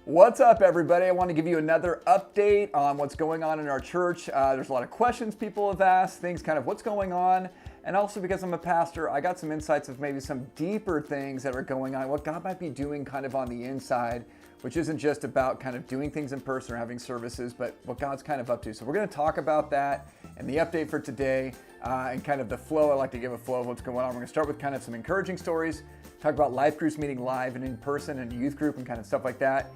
What's up, everybody? I want to give you another update on what's going on in our church. There's a lot of questions people have asked, things kind of what's going on. And also because I'm a pastor, I got some insights of maybe some deeper things that are going on, what God might be doing kind of on the inside, which isn't just about kind of doing things in person or having services, but what God's kind of up to. So we're going to talk about that and the update for today and kind of the flow. I like to give a flow of what's going on. We're going to start with kind of some encouraging stories, talk about life groups meeting live and in person and youth group and kind of stuff like that.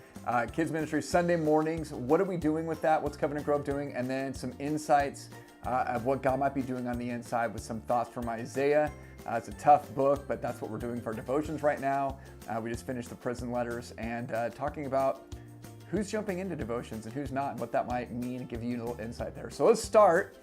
Kids ministry, Sunday mornings, what are we doing with that? What's Covenant Grove doing? And then some insights of what God might be doing on the inside with some thoughts from Isaiah. It's a tough book, but that's what we're doing for our devotions right now. We just finished the prison letters and talking about who's jumping into devotions and who's not and what that might mean and give you a little insight there. So let's start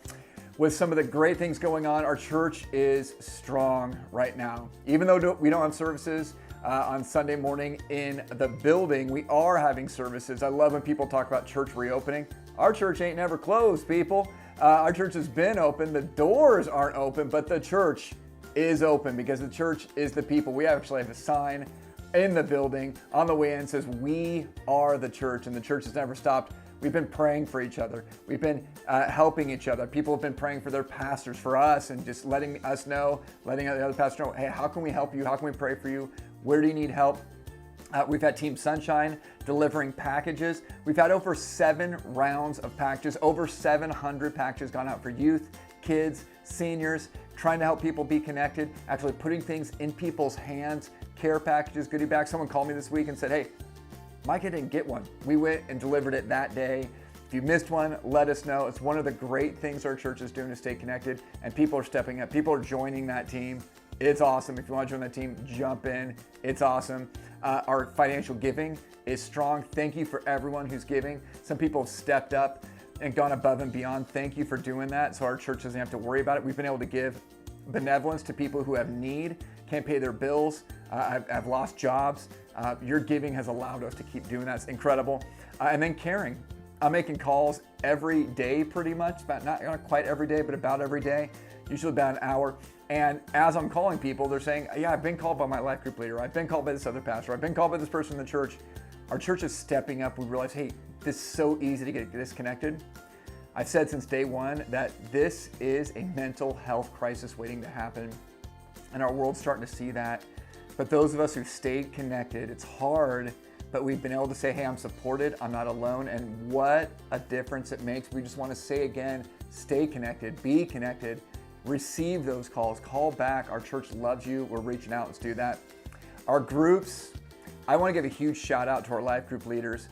with some of the great things going on. Our church is strong right now. Even though we don't have services on Sunday morning in the building, we are having services. I love when people talk about church reopening. Our church ain't never closed, people. Our church has been open. The doors aren't open, but the church is open because the church is the people. We actually have a sign in the building on the way in says, "We are the church," and the church has never stopped. We've been praying for each other. We've been helping each other. People have been praying for their pastors, for us, and just letting us know, letting the other pastors know, hey, how can we help you? How can we pray for you? Where do you need help? We've had Team Sunshine delivering packages. We've had over 7 rounds of packages, over 700 packages gone out for youth, kids, seniors, trying to help people be connected, actually putting things in people's hands, care packages, goodie bags. Someone called me this week and said, hey, Micah didn't get one. We went and delivered it that day. If you missed one, let us know. It's one of the great things our church is doing to stay connected, and people are stepping up. People are joining that team. It's awesome. If you want to join that team, jump in. It's awesome. Our financial giving is strong. Thank you for everyone who's giving. Some people have stepped up and gone above and beyond. Thank you for doing that, so our church doesn't have to worry about it. We've been able to give benevolence to people who have need, can't pay their bills, have lost jobs. Your giving has allowed us to keep doing that. It's incredible. And then caring. I'm making calls every day pretty much, about not quite every day, but about every day, usually about an hour. And as I'm calling people, they're saying, yeah, I've been called by my life group leader. I've been called by this other pastor. I've been called by this person in the church. Our church is stepping up. We realize, hey, this is so easy to get disconnected. I've said since day one that this is a mental health crisis waiting to happen. And our world's starting to see that. But those of us who've stayed connected, it's hard, but we've been able to say, hey, I'm supported, I'm not alone, and what a difference it makes. We just want to say again, stay connected, be connected, receive those calls, call back. Our church loves you. We're reaching out. Let's do that. Our groups, I want to give a huge shout out to our life group leaders.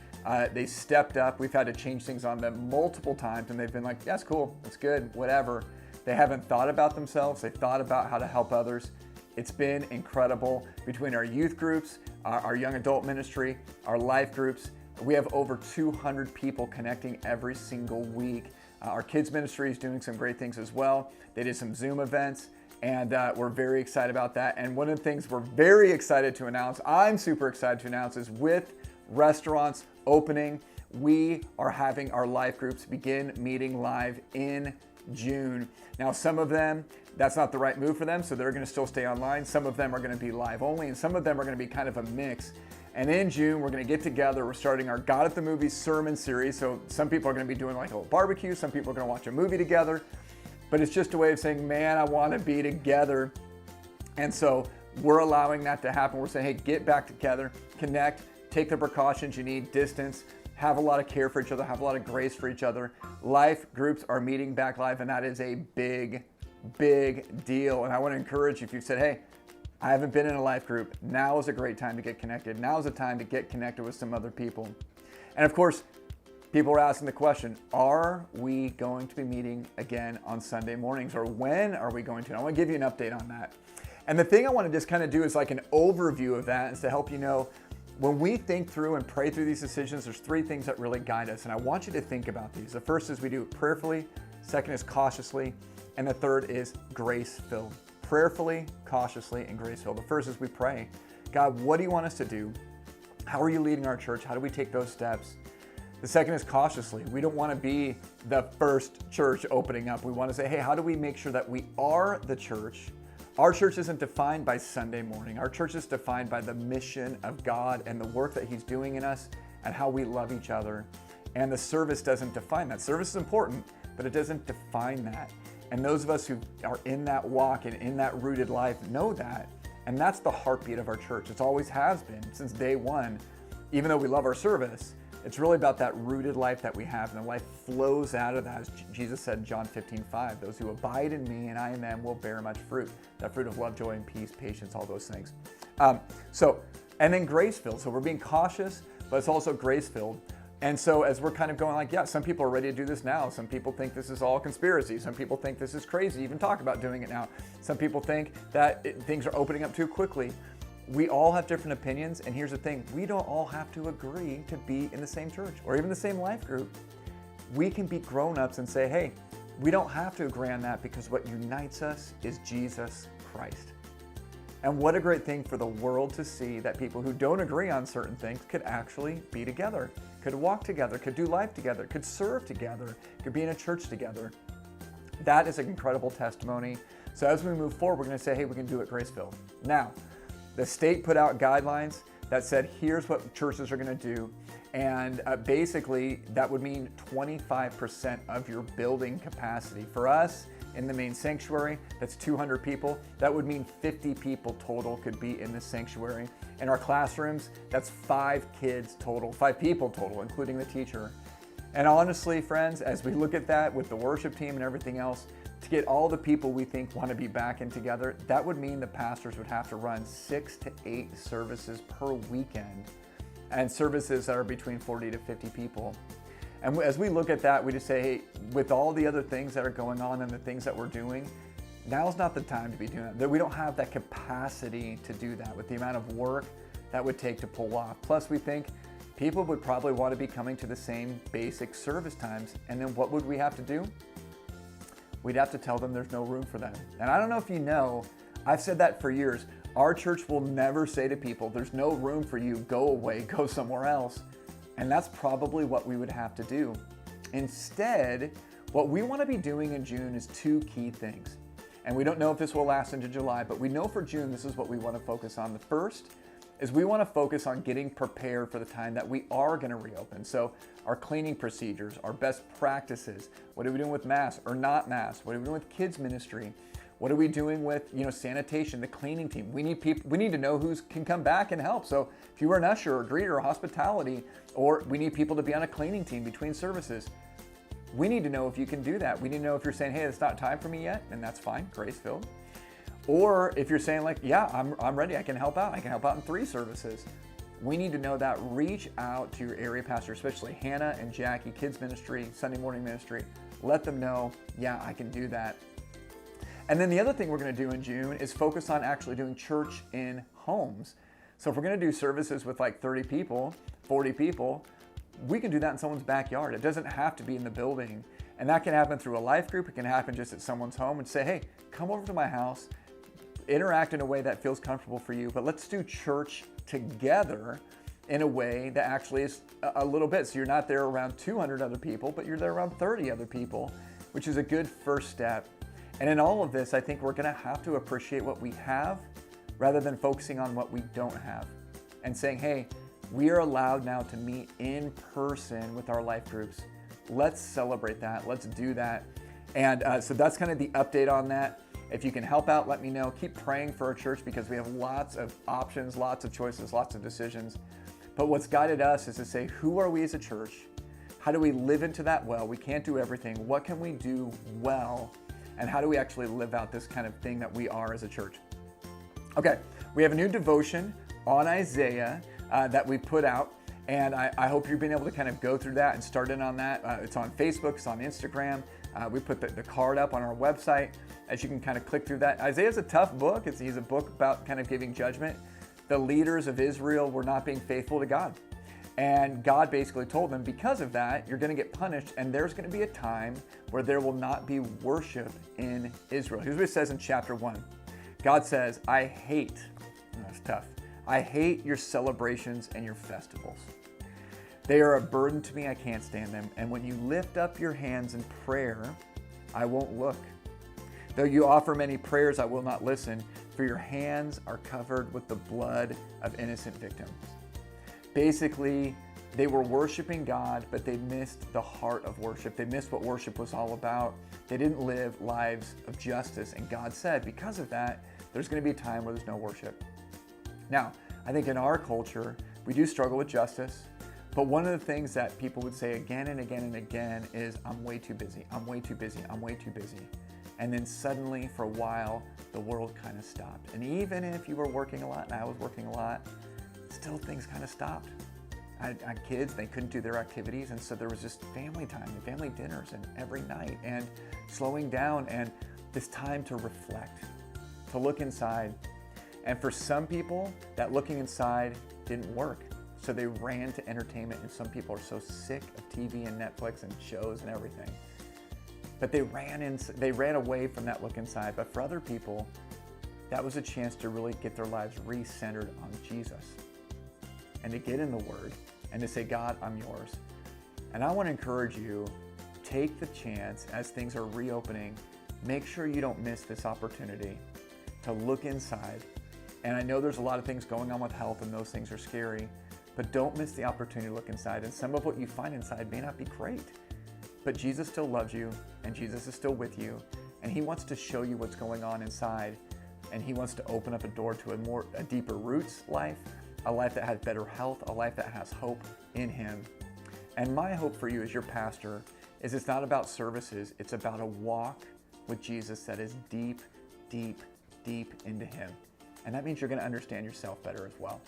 They stepped up. We've had to change things on them multiple times, and they've been like, that's cool, that's good, whatever. They haven't thought about themselves. They've thought about how to help others. It's been incredible between our youth groups, our young adult ministry, our life groups. We have over 200 people connecting every single week. Our kids ministry is doing some great things as well. They did some Zoom events, and we're very excited about that. And one of the things we're very excited to announce, I'm super excited to announce, is with restaurants opening, we are having our life groups begin meeting live in June. Now, some of them, that's not the right move for them, so they're going to still stay online. Some of them are going to be live only, and some of them are going to be kind of a mix. And in June, we're going to get together. We're starting our God at the Movies sermon series. So some people are going to be doing like a little barbecue. Some people are going to watch a movie together. But it's just a way of saying, man, I want to be together. And so we're allowing that to happen. We're saying, hey, get back together, connect, take the precautions you need, distance, have a lot of care for each other, have a lot of grace for each other. Life groups are meeting back live, and that is a big, big deal. And I want to encourage you, if you've said, hey, I haven't been in a life group, now is a great time to get connected. Now is a time to get connected with some other people. And of course, people are asking the question, are we going to be meeting again on Sunday mornings, or when are we going to? And I want to give you an update on that. And the thing I want to just kind of do is like an overview of that, is to help you know, when we think through and pray through these decisions, there's 3 things that really guide us. And I want you to think about these. The first is we do it prayerfully. Second is cautiously. And the third is grace-filled. Prayerfully, cautiously, and grace-filled. The first is we pray. God, what do you want us to do? How are you leading our church? How do we take those steps? The second is cautiously. We don't want to be the first church opening up. We want to say, hey, how do we make sure that we are the church? Our church isn't defined by Sunday morning. Our church is defined by the mission of God and the work that He's doing in us and how we love each other. And the service doesn't define that. Service is important, but it doesn't define that. And those of us who are in that walk and in that rooted life know that. And that's the heartbeat of our church. It always has been since day one. Even though we love our service, it's really about that rooted life that we have, and the life flows out of that. As Jesus said in John 15:5, those who abide in me and I in them will bear much fruit. That fruit of love, joy, and peace, patience, all those things. And then grace-filled. So we're being cautious, but it's also grace-filled. And so as we're kind of going like, yeah, some people are ready to do this now. Some people think this is all conspiracy. Some people think this is crazy, even talk about doing it now. Some people think that things are opening up too quickly. We all have different opinions, and here's the thing, we don't all have to agree to be in the same church or even the same life group. We can be grown-ups and say, hey, we don't have to agree on that because what unites us is Jesus Christ. And what a great thing for the world to see that people who don't agree on certain things could actually be together, could walk together, could do life together, could serve together, could be in a church together. That is an incredible testimony. So as we move forward, we're going to say, hey, we can do it grace-filled. Now, the state put out guidelines that said, here's what churches are going to do. And basically, that would mean 25% of your building capacity. For us, in the main sanctuary, that's 200 people. That would mean 50 people total could be in the sanctuary. In our classrooms, that's 5 kids total, 5 people total, including the teacher. And honestly, friends, as we look at that with the worship team and everything else, to get all the people we think want to be back in together, that would mean the pastors would have to run 6 to 8 services per weekend, and services that are between 40 to 50 people. And as we look at that, we just say, hey, with all the other things that are going on and the things that we're doing, now's not the time to be doing that. We don't have that capacity to do that with the amount of work that would take to pull off. Plus, we think people would probably want to be coming to the same basic service times. And then what would we have to do? We'd have to tell them there's no room for them. And I don't know if you know, I've said that for years. Our church will never say to people, there's no room for you, go away, go somewhere else. And that's probably what we would have to do. Instead, what we want to be doing in June is 2 key things. And we don't know if this will last into July, but we know for June, this is what we want to focus on. The first is we want to focus on getting prepared for the time that we are going to reopen. So our cleaning procedures, our best practices, what are we doing with mass or not mass? What are we doing with kids ministry? What are we doing with, sanitation, the cleaning team? We need people. We need to know who can come back and help. So if you are an usher or greeter or hospitality, or we need people to be on a cleaning team between services, we need to know if you can do that. We need to know if you're saying, hey, it's not time for me yet, and that's fine, grace-filled. Or if you're saying like, yeah, I'm ready, I can help out. I can help out in 3 services. We need to know that. Reach out to your area pastor, especially Hannah and Jackie, kids ministry, Sunday morning ministry. Let them know, yeah, I can do that. And then the other thing we're going to do in June is focus on actually doing church in homes. So if we're going to do services with like 30 people, 40 people, we can do that in someone's backyard. It doesn't have to be in the building. And that can happen through a life group. It can happen just at someone's home and say, hey, come over to my house, interact in a way that feels comfortable for you, but let's do church together in a way that actually is a little bit. So you're not there around 200 other people, but you're there around 30 other people, which is a good first step. And in all of this, I think we're going to have to appreciate what we have rather than focusing on what we don't have and saying, hey, we are allowed now to meet in person with our life groups. Let's celebrate that. Let's do that. And so that's kind of the update on that. If you can help out, let me know. Keep praying for our church because we have lots of options, lots of choices, lots of decisions. But what's guided us is to say, who are we as a church? How do we live into that well? We can't do everything. What can we do well? And how do we actually live out this kind of thing that we are as a church? Okay, we have a new devotion on Isaiah that we put out. And I hope you've been able to kind of go through that and start in on that. It's on Facebook, it's on Instagram. We put the card up on our website as you can kind of click through that. Isaiah's a tough book. He's a book about kind of giving judgment. The leaders of Israel were not being faithful to God. And God basically told them, because of that, you're going to get punished, and there's going to be a time where there will not be worship in Israel. Here's what it says in chapter 1. God says, I hate, that's tough, I hate your celebrations and your festivals. They are a burden to me, I can't stand them. And when you lift up your hands in prayer, I won't look. Though you offer many prayers, I will not listen, for your hands are covered with the blood of innocent victims. Basically, They were worshiping God, but they missed the heart of worship. They missed what worship was all about. They didn't live lives of justice. And God said, because of that, there's going to be a time where there's no worship. Now, I think in our culture, we do struggle with justice. But one of the things that people would say again and again and again is, I'm way too busy. I'm way too busy. I'm way too busy. And then suddenly, for a while, the world kind of stopped. And even if you were working a lot, and I was working a lot, still things kind of stopped. I had kids, they couldn't do their activities, and so there was just family time and family dinners and every night, and slowing down, and this time to reflect, to look inside. And for some people, that looking inside didn't work. So they ran to entertainment, and some people are so sick of TV and Netflix and shows and everything. But they ran away from that look inside. But for other people, that was a chance to really get their lives re-centered on Jesus and to get in the Word and to say, God, I'm yours. And I want to encourage you, take the chance as things are reopening. Make sure you don't miss this opportunity to look inside. And I know there's a lot of things going on with health, and those things are scary. But don't miss the opportunity to look inside. And some of what you find inside may not be great, but Jesus still loves you, and Jesus is still with you, and He wants to show you what's going on inside, and He wants to open up a door to a deeper roots life, a life that has better health, a life that has hope in Him. And my hope for you as your pastor is it's not about services, it's about a walk with Jesus that is deep, deep, deep into Him. And that means you're going to understand yourself better as well.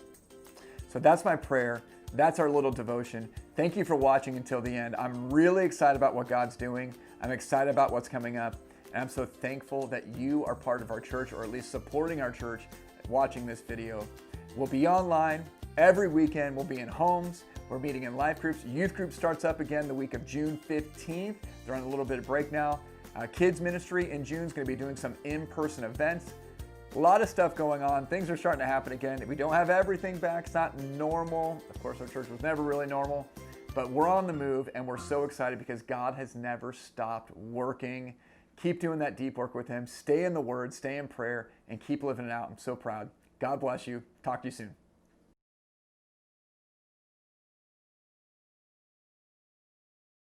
So that's my prayer. That's our little devotion. Thank you for watching until the end. I'm really excited about what God's doing. I'm excited about what's coming up. And I'm so thankful that you are part of our church, or at least supporting our church, watching this video. We'll be online every weekend. We'll be in homes. We're meeting in life groups. Youth group starts up again the week of June 15th. They're on a little bit of break now. Kids ministry in June is going to be doing some in-person events. A lot of stuff going on. Things are starting to happen again. We don't have everything back. It's not normal. Of course, our church was never really normal, but we're on the move, and we're so excited because God has never stopped working. Keep doing that deep work with Him. Stay in the Word, stay in prayer, and keep living it out. I'm so proud. God bless you. Talk to you soon.